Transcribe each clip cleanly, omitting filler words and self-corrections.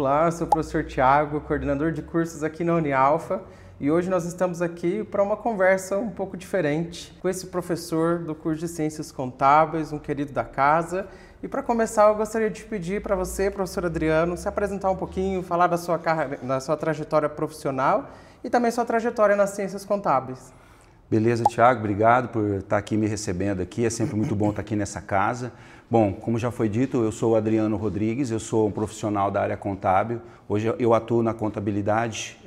Olá, eu sou o professor Tiago, coordenador de cursos aqui na Unialfa, e hoje nós estamos aqui para uma conversa um pouco diferente com esse professor do curso de Ciências Contábeis, um querido da casa. E para começar, eu gostaria de pedir para você, professor Adriano, se apresentar um pouquinho, falar da sua carreira, da sua trajetória profissional e também sua trajetória nas Ciências Contábeis. Beleza, Tiago, obrigado por estar aqui me recebendo aqui, é sempre muito bom estar aqui nessa casa. Bom, como já foi dito, eu sou o Adriano Rodrigues, eu sou um profissional da área contábil. Hoje eu atuo na contabilidade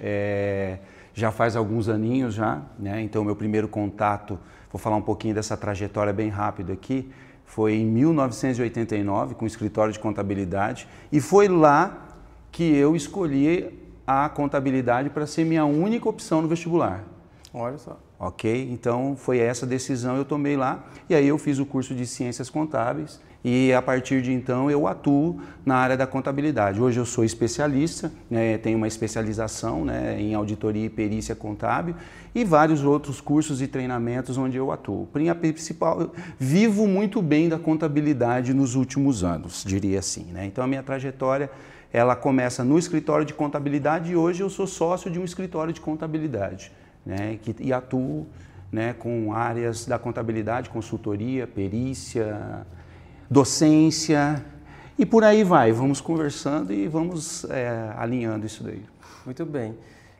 já faz alguns aninhos já, né? Então meu primeiro contato, vou falar um pouquinho dessa trajetória bem rápido aqui, foi em 1989 com o escritório de contabilidade e foi lá que eu escolhi a contabilidade para ser minha única opção no vestibular. Olha só. Ok? Então foi essa decisão eu tomei lá e aí eu fiz o curso de Ciências Contábeis e a partir de então eu atuo na área da contabilidade. Hoje eu sou especialista, né, tenho uma especialização, né, em auditoria e perícia contábil e vários outros cursos e treinamentos onde eu atuo. Principal, vivo muito bem da contabilidade nos últimos anos, diria assim, né? Então a minha trajetória ela começa no escritório de contabilidade e hoje eu sou sócio de um escritório de contabilidade, né, e atuo, né, com áreas da contabilidade, consultoria, perícia, docência e por aí vai. Vamos conversando e vamos alinhando isso daí. Muito bem.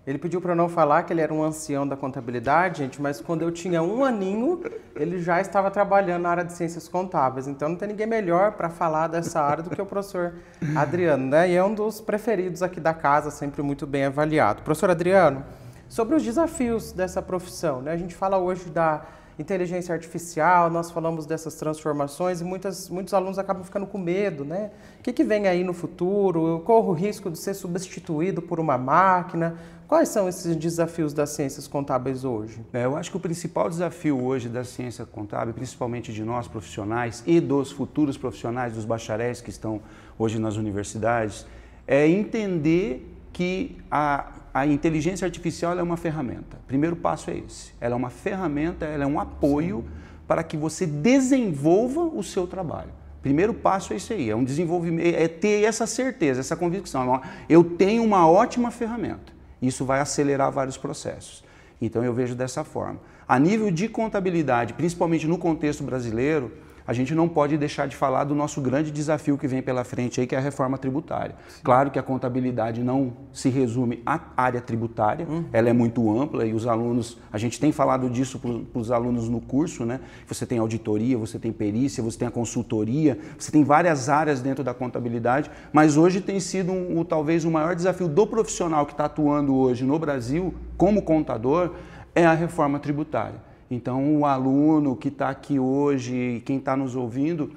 Ele pediu para não falar que ele era um ancião da contabilidade, gente, mas quando eu tinha um aninho, ele já estava trabalhando na área de ciências contábeis. Então não tem ninguém melhor para falar dessa área do que o professor Adriano, né? E é um dos preferidos aqui da casa, sempre muito bem avaliado. Professor Adriano, sobre os desafios dessa profissão, né? A gente fala hoje da inteligência artificial, nós falamos dessas transformações e muitos alunos acabam ficando com medo, né? O que vem aí no futuro? Eu corro o risco de ser substituído por uma máquina? Quais são esses desafios das ciências contábeis hoje? Eu acho que o principal desafio hoje da ciência contábil, principalmente de nós profissionais e dos futuros profissionais, dos bacharéis que estão hoje nas universidades, é entender que a inteligência artificial ela é uma ferramenta. O primeiro passo é esse. Ela é uma ferramenta, ela é um apoio para que você desenvolva o seu trabalho. O primeiro passo é isso aí, é um desenvolvimento, é ter essa certeza, essa convicção. Eu tenho uma ótima ferramenta. Isso vai acelerar vários processos. Então eu vejo dessa forma. A nível de contabilidade, principalmente no contexto brasileiro, a gente não pode deixar de falar do nosso grande desafio que vem pela frente aí, que é a reforma tributária. Sim. Claro que a contabilidade não se resume à área tributária, ela é muito ampla e os alunos, a gente tem falado disso para os alunos no curso, né? Você tem auditoria, você tem perícia, você tem a consultoria, você tem várias áreas dentro da contabilidade, mas hoje tem sido talvez o maior desafio do profissional que está atuando hoje no Brasil como contador é a reforma tributária. Então, o aluno que está aqui hoje, quem está nos ouvindo,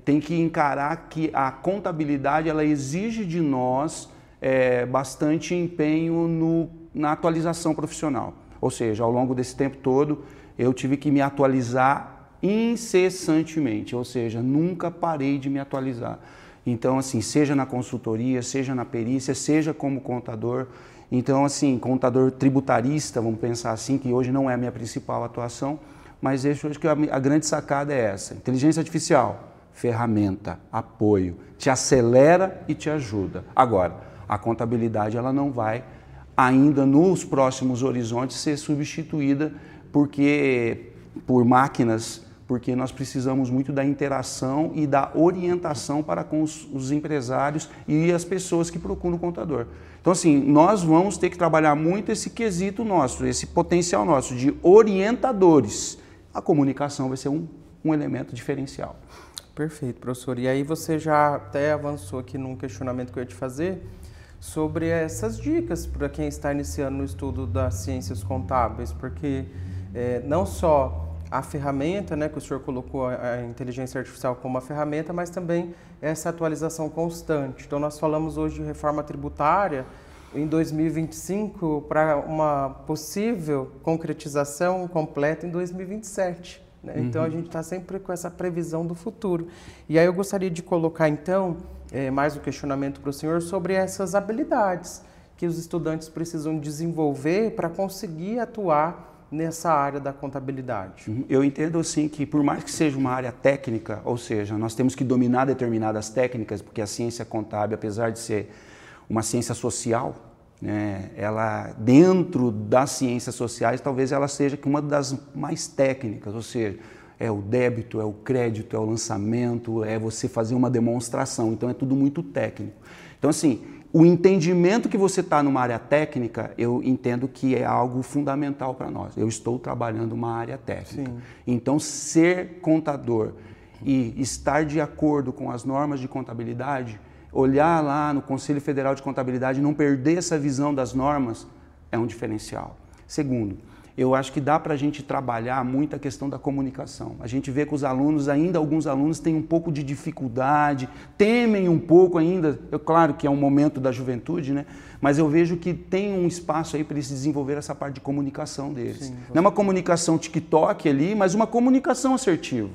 tem que encarar que a contabilidade ela exige de nós bastante empenho na atualização profissional. Ou seja, ao longo desse tempo todo, eu tive que me atualizar incessantemente, ou seja, nunca parei de me atualizar. Então, assim, seja na consultoria, seja na perícia, seja como contador. Então, assim, contador tributarista, vamos pensar assim, que hoje não é a minha principal atuação, mas eu acho que a grande sacada é essa. Inteligência artificial, ferramenta, apoio, te acelera e te ajuda. Agora, a contabilidade ela não vai ainda nos próximos horizontes ser substituída por máquinas, porque nós precisamos muito da interação e da orientação para com os empresários e as pessoas que procuram o contador. Então, assim, nós vamos ter que trabalhar muito esse quesito nosso, esse potencial nosso de orientadores. A comunicação vai ser um elemento diferencial. Perfeito, professor. E aí você já até avançou aqui num questionamento que eu ia te fazer sobre essas dicas para quem está iniciando no estudo das ciências contábeis, porque não só a ferramenta, né, que o senhor colocou a inteligência artificial como uma ferramenta, mas também essa atualização constante. Então, nós falamos hoje de reforma tributária em 2025 para uma possível concretização completa em 2027. Né? Então, a gente está sempre com essa previsão do futuro. E aí eu gostaria de colocar, então, mais um questionamento para o senhor sobre essas habilidades que os estudantes precisam desenvolver para conseguir atuar nessa área da contabilidade? Eu entendo assim que por mais que seja uma área técnica, ou seja, nós temos que dominar determinadas técnicas, porque a ciência contábil, apesar de ser uma ciência social, né, ela dentro das ciências sociais talvez ela seja uma das mais técnicas, ou seja, é o débito, é o crédito, é o lançamento, é você fazer uma demonstração, então é tudo muito técnico. Então assim, o entendimento que você está numa área técnica, eu entendo que é algo fundamental para nós. Eu estou trabalhando uma área técnica. Sim. Então, ser contador e estar de acordo com as normas de contabilidade, olhar lá no Conselho Federal de Contabilidade e não perder essa visão das normas, é um diferencial. Segundo, eu acho que dá para a gente trabalhar muito a questão da comunicação. A gente vê que os alunos, ainda alguns alunos têm um pouco de dificuldade, temem um pouco ainda, claro que é um momento da juventude, né? Mas eu vejo que tem um espaço aí para eles desenvolver essa parte de comunicação deles. Sim, não é uma comunicação TikTok ali, mas uma comunicação assertiva.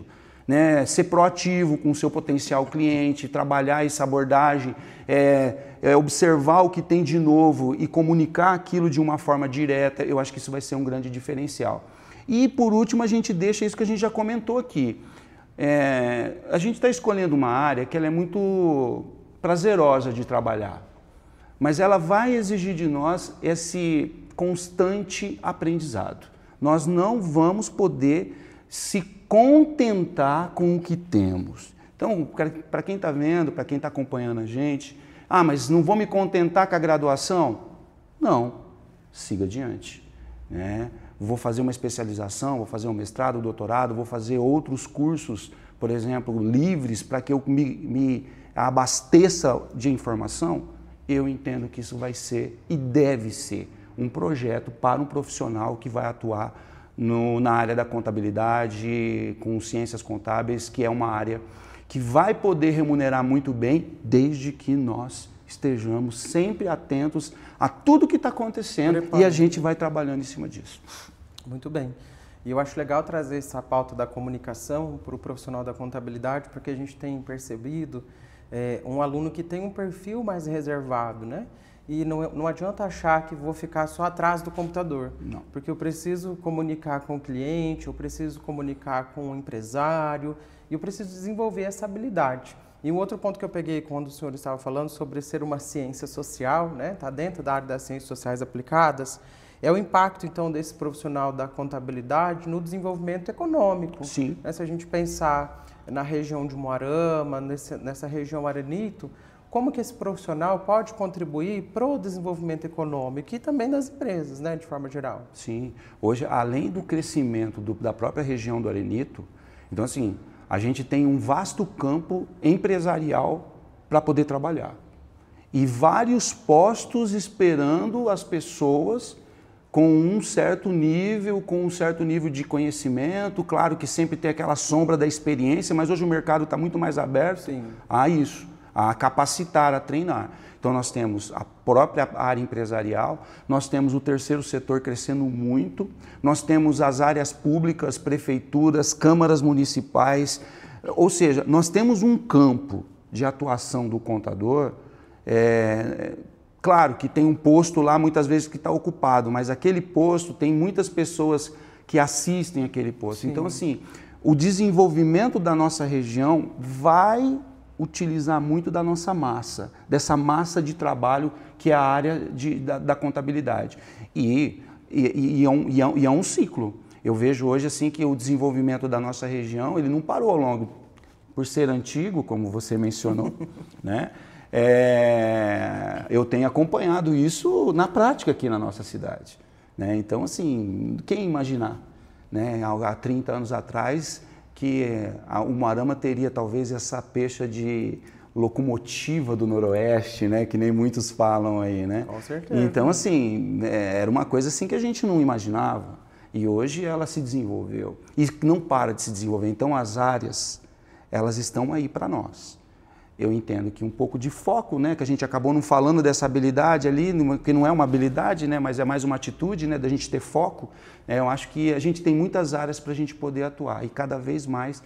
Né, ser proativo com o seu potencial cliente, trabalhar essa abordagem, observar o que tem de novo e comunicar aquilo de uma forma direta, eu acho que isso vai ser um grande diferencial. E por último a gente deixa isso que a gente já comentou aqui. A gente está escolhendo uma área que ela é muito prazerosa de trabalhar, mas ela vai exigir de nós esse constante aprendizado. Nós não vamos poder se contentar com o que temos. Então, para quem está vendo, para quem está acompanhando a gente, mas não vou me contentar com a graduação? Não, siga adiante. Né? Vou fazer uma especialização, vou fazer um mestrado, doutorado, vou fazer outros cursos, por exemplo, livres, para que eu me abasteça de informação. Eu entendo que isso vai ser e deve ser um projeto para um profissional que vai atuar na área da contabilidade, com ciências contábeis, que é uma área que vai poder remunerar muito bem, desde que nós estejamos sempre atentos a tudo que está acontecendo e a gente vai trabalhando em cima disso. Muito bem. E eu acho legal trazer essa pauta da comunicação para o profissional da contabilidade, porque a gente tem percebido um aluno que tem um perfil mais reservado, né? E não adianta achar que vou ficar só atrás do computador, não. Porque eu preciso comunicar com o cliente, eu preciso comunicar com o empresário, e eu preciso desenvolver essa habilidade. E um outro ponto que eu peguei quando o senhor estava falando sobre ser uma ciência social, né, tá dentro da área das ciências sociais aplicadas, é o impacto, então, desse profissional da contabilidade no desenvolvimento econômico. Sim. Né, se a gente pensar na região de Umuarama, nessa região Arenito, como que esse profissional pode contribuir para o desenvolvimento econômico e também das empresas, né, de forma geral? Sim. Hoje, além do crescimento da própria região do Arenito, então assim, a gente tem um vasto campo empresarial para poder trabalhar. E vários postos esperando as pessoas com um certo nível de conhecimento. Claro que sempre tem aquela sombra da experiência, mas hoje o mercado está muito mais aberto. Sim. A isso. A capacitar, a treinar. Então nós temos a própria área empresarial, nós temos o terceiro setor crescendo muito, nós temos as áreas públicas, prefeituras, câmaras municipais, ou seja, nós temos um campo de atuação do contador, claro que tem um posto lá muitas vezes que está ocupado, mas aquele posto tem muitas pessoas que assistem aquele posto. Sim. Então assim, o desenvolvimento da nossa região vai utilizar muito da nossa massa, dessa massa de trabalho que é a área da contabilidade. E é um ciclo. Eu vejo hoje assim que o desenvolvimento da nossa região, ele não parou ao longo, por ser antigo, como você mencionou, né? Eu tenho acompanhado isso na prática aqui na nossa cidade. Né? Então, assim, quem imaginar, né? Há 30 anos atrás, que o Umuarama teria talvez essa pecha de locomotiva do Noroeste, né? Que nem muitos falam aí, né? Com certeza. Então, assim, era uma coisa assim que a gente não imaginava. E hoje ela se desenvolveu. E não para de se desenvolver. Então, as áreas, elas estão aí para nós. Eu entendo que um pouco de foco, né? Que a gente acabou não falando dessa habilidade ali, que não é uma habilidade, né? Mas é mais uma atitude, né? Da gente ter foco. Eu acho que a gente tem muitas áreas para a gente poder atuar. E cada vez mais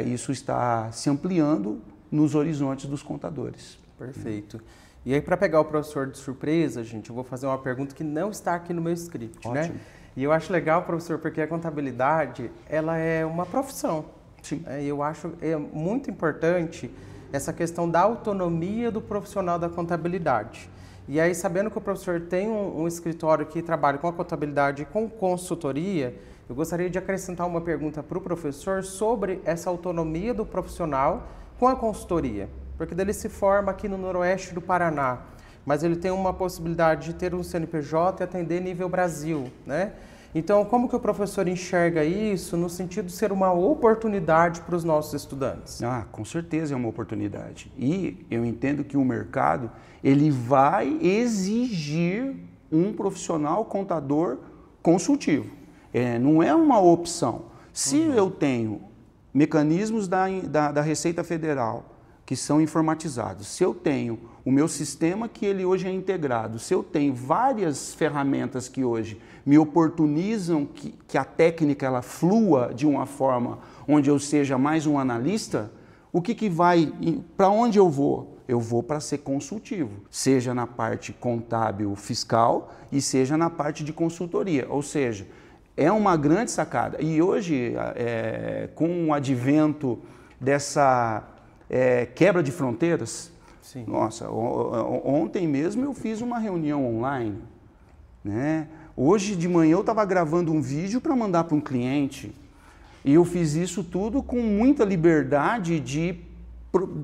isso está se ampliando nos horizontes dos contadores. Perfeito. E aí, para pegar o professor de surpresa, gente, eu vou fazer uma pergunta que não está aqui no meu script, né? E eu acho legal, professor, porque a contabilidade, ela é uma profissão. Sim. E eu acho muito importante essa questão da autonomia do profissional da contabilidade. E aí, sabendo que o professor tem um escritório que trabalha com a contabilidade e com consultoria, eu gostaria de acrescentar uma pergunta para o professor sobre essa autonomia do profissional com a consultoria. Porque ele se forma aqui no noroeste do Paraná, mas ele tem uma possibilidade de ter um CNPJ e atender nível Brasil, né? Então, como que o professor enxerga isso no sentido de ser uma oportunidade para os nossos estudantes? Ah, com certeza é uma oportunidade. E eu entendo que o mercado, ele vai exigir um profissional contador consultivo. Não é uma opção. Se eu tenho mecanismos da Receita Federal que são informatizados, se eu tenho o meu sistema que ele hoje é integrado, se eu tenho várias ferramentas que hoje me oportunizam que a técnica ela flua de uma forma onde eu seja mais um analista, o que vai, para onde eu vou? Eu vou para ser consultivo, seja na parte contábil fiscal e seja na parte de consultoria, ou seja, é uma grande sacada. E hoje, com o advento dessa quebra de fronteiras, Sim. Nossa, ontem mesmo eu fiz uma reunião online, né? Hoje de manhã eu estava gravando um vídeo para mandar para um cliente e eu fiz isso tudo com muita liberdade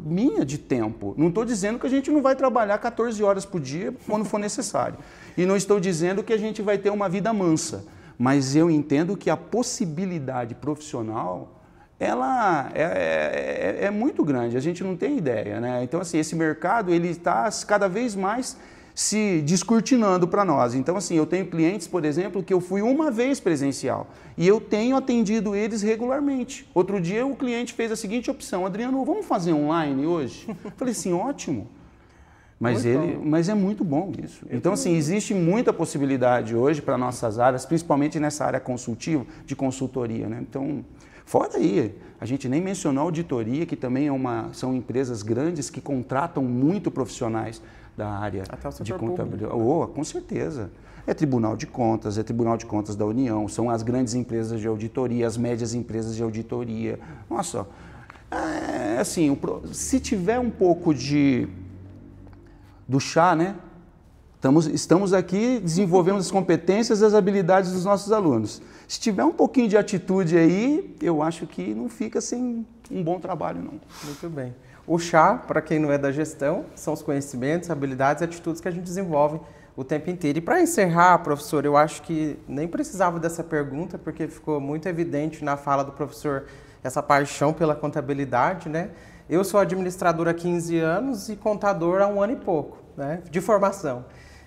minha de tempo. Não estou dizendo que a gente não vai trabalhar 14 horas por dia quando for necessário. E não estou dizendo que a gente vai ter uma vida mansa, mas eu entendo que a possibilidade profissional ela é muito grande, a gente não tem ideia, né? Então, assim, esse mercado, ele está cada vez mais se descortinando para nós. Então, assim, eu tenho clientes, por exemplo, que eu fui uma vez presencial e eu tenho atendido eles regularmente. Outro dia o cliente fez a seguinte opção: Adriano, vamos fazer online hoje? Eu falei assim, ótimo. Mas é muito bom isso. Então, assim, existe muita possibilidade hoje para nossas áreas, principalmente nessa área consultiva, de consultoria, né? Então, fora aí, a gente nem mencionou a auditoria, que também são empresas grandes que contratam muito profissionais da área de contabilidade. Com certeza. É Tribunal de Contas, é Tribunal de Contas da União, são as grandes empresas de auditoria, as médias empresas de auditoria. Nossa, assim, se tiver um pouco do chá, né? Estamos aqui desenvolvendo as competências e as habilidades dos nossos alunos. Se tiver um pouquinho de atitude aí, eu acho que não fica sem um bom trabalho, não. Muito bem. O chá, para quem não é da gestão, são os conhecimentos, habilidades e atitudes que a gente desenvolve o tempo inteiro. E para encerrar, professor, eu acho que nem precisava dessa pergunta, porque ficou muito evidente na fala do professor essa paixão pela contabilidade, né? Eu sou administrador há 15 anos e contador há 1 ano e pouco, né, de formação.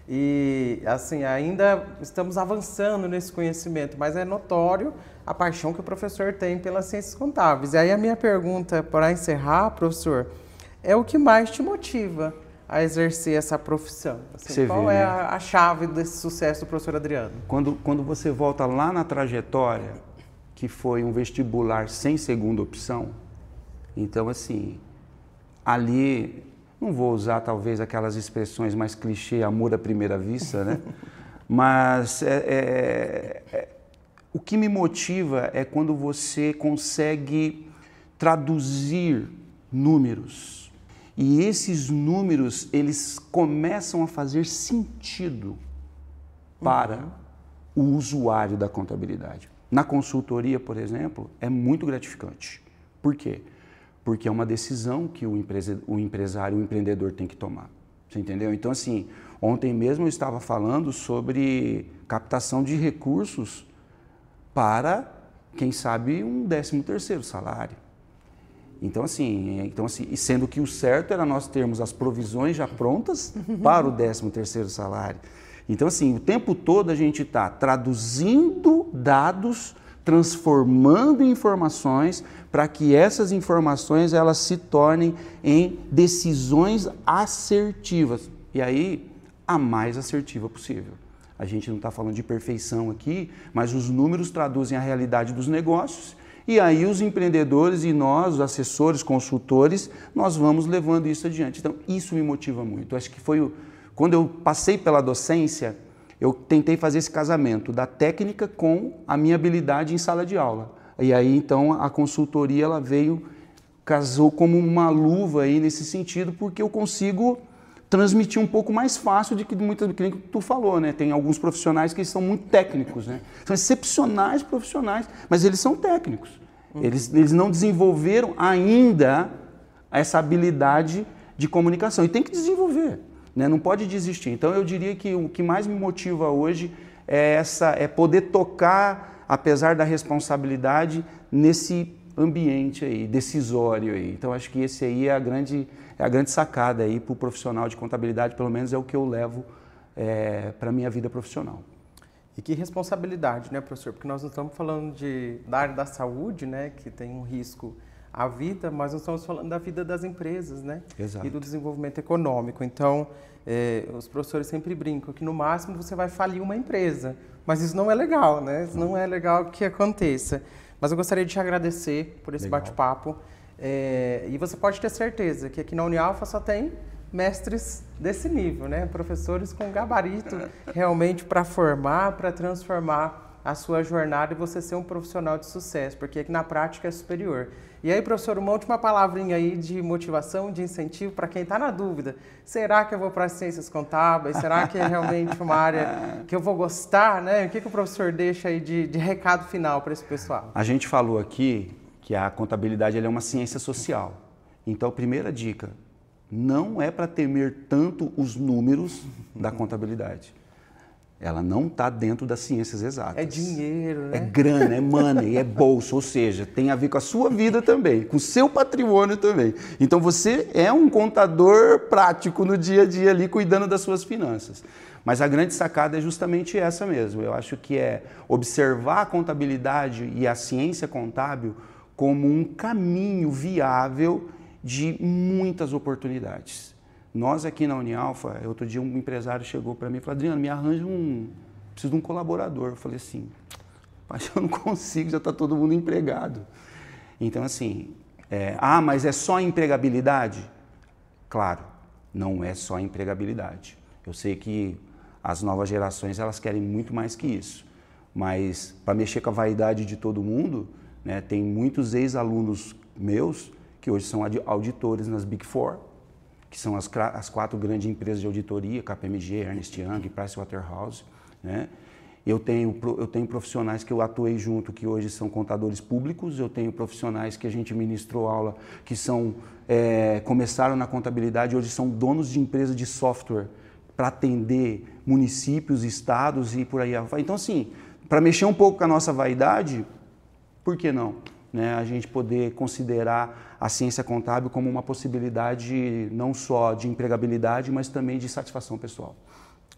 E, assim, ainda estamos avançando nesse conhecimento, mas é notório a paixão que o professor tem pelas ciências contábeis. E aí a minha pergunta para encerrar, professor, é o que mais te motiva a exercer essa profissão? Assim, qual é a chave desse sucesso do professor Adriano? Quando você volta lá na trajetória, que foi um vestibular sem segunda opção, então, assim, ali, não vou usar talvez aquelas expressões mais clichê, amor à primeira vista, né? Mas o que me motiva é quando você consegue traduzir números. E esses números, eles começam a fazer sentido para o usuário da contabilidade. Na consultoria, por exemplo, é muito gratificante. Por quê? Porque é uma decisão que o empresário, o empreendedor tem que tomar. Você entendeu? Então, assim, ontem mesmo eu estava falando sobre captação de recursos para, quem sabe, um 13º salário. Então, assim, sendo que o certo era nós termos as provisões já prontas para o 13º salário. Então, assim, o tempo todo a gente está traduzindo dados, transformando em informações para que essas informações elas se tornem em decisões assertivas. E aí, a mais assertiva possível. A gente não está falando de perfeição aqui, mas os números traduzem a realidade dos negócios e aí os empreendedores e nós, os assessores, consultores, nós vamos levando isso adiante. Então, isso me motiva muito. Acho que quando eu passei pela docência, eu tentei fazer esse casamento da técnica com a minha habilidade em sala de aula. E aí, então, a consultoria ela veio, casou como uma luva aí nesse sentido, porque eu consigo transmitir um pouco mais fácil de que muitas que tu falou, né? Tem alguns profissionais que são muito técnicos, né? São excepcionais profissionais, mas eles são técnicos. Eles não desenvolveram ainda essa habilidade de comunicação. E tem que desenvolver, né? Não pode desistir. Então, eu diria que o que mais me motiva hoje é poder tocar, apesar da responsabilidade, nesse ambiente aí, decisório aí. Então, acho que esse aí é a grande sacada aí para o profissional de contabilidade, pelo menos é o que eu levo para a minha vida profissional. E que responsabilidade, né, professor? Porque nós não estamos falando da área da saúde, né, que tem um risco à vida, mas nós estamos falando da vida das empresas, né? Exato. E do desenvolvimento econômico. Então, os professores sempre brincam que no máximo você vai falir uma empresa, mas isso não é legal, né? Isso não é legal que aconteça. Mas eu gostaria de te agradecer por esse bate-papo. E você pode ter certeza que aqui na Unialfa só tem mestres desse nível, né? Professores com gabarito realmente para formar, para transformar a sua jornada e você ser um profissional de sucesso, porque aqui na prática é superior. E aí, professor, uma última palavrinha aí de motivação, de incentivo para quem está na dúvida. Será que eu vou para as ciências contábeis? Será que é realmente uma área que eu vou gostar, né? O que o professor deixa aí de recado final para esse pessoal? A gente falou aqui que a contabilidade ela é uma ciência social. Então, primeira dica, não é para temer tanto os números da contabilidade. Ela não está dentro das ciências exatas. É dinheiro, né? É grana, é money, é bolsa, ou seja, tem a ver com a sua vida também, com o seu patrimônio também. Então você é um contador prático no dia a dia ali, cuidando das suas finanças. Mas a grande sacada é justamente essa mesmo. Eu acho que é observar a contabilidade e a ciência contábil como um caminho viável de muitas oportunidades. Nós aqui na Unialfa, outro dia um empresário chegou para mim e falou: Adriano, me arranja preciso de um colaborador. Eu falei assim, mas eu não consigo, já está todo mundo empregado. Então assim, mas é só empregabilidade? Claro, não é só empregabilidade. Eu sei que as novas gerações elas querem muito mais que isso, mas para mexer com a vaidade de todo mundo, né, tem muitos ex-alunos meus que hoje são auditores nas Big Four, que são as 4 grandes empresas de auditoria, KPMG, Ernst Young, Pricewaterhouse, né? Eu tenho profissionais que eu atuei junto, que hoje são contadores públicos, eu tenho profissionais que a gente ministrou aula, que começaram na contabilidade, hoje são donos de empresas de software para atender municípios, estados e por aí. Então, assim, para mexer um pouco com a nossa vaidade, por que não? Né, a gente poder considerar a ciência contábil como uma possibilidade não só de empregabilidade, mas também de satisfação pessoal.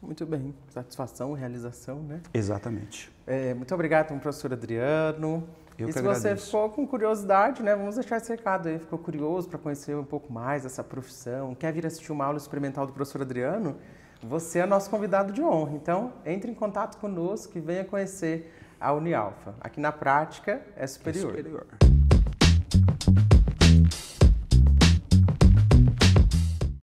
Muito bem. Satisfação, realização, né? Exatamente. Muito obrigado, professor Adriano. Eu que se agradeço. Você ficou com curiosidade, né? Vamos deixar esse recado aí. Ficou curioso para conhecer um pouco mais dessa profissão? Quer vir assistir uma aula experimental do professor Adriano? Você é nosso convidado de honra. Então, entre em contato conosco e venha conhecer a Unialfa. Aqui na prática é superior.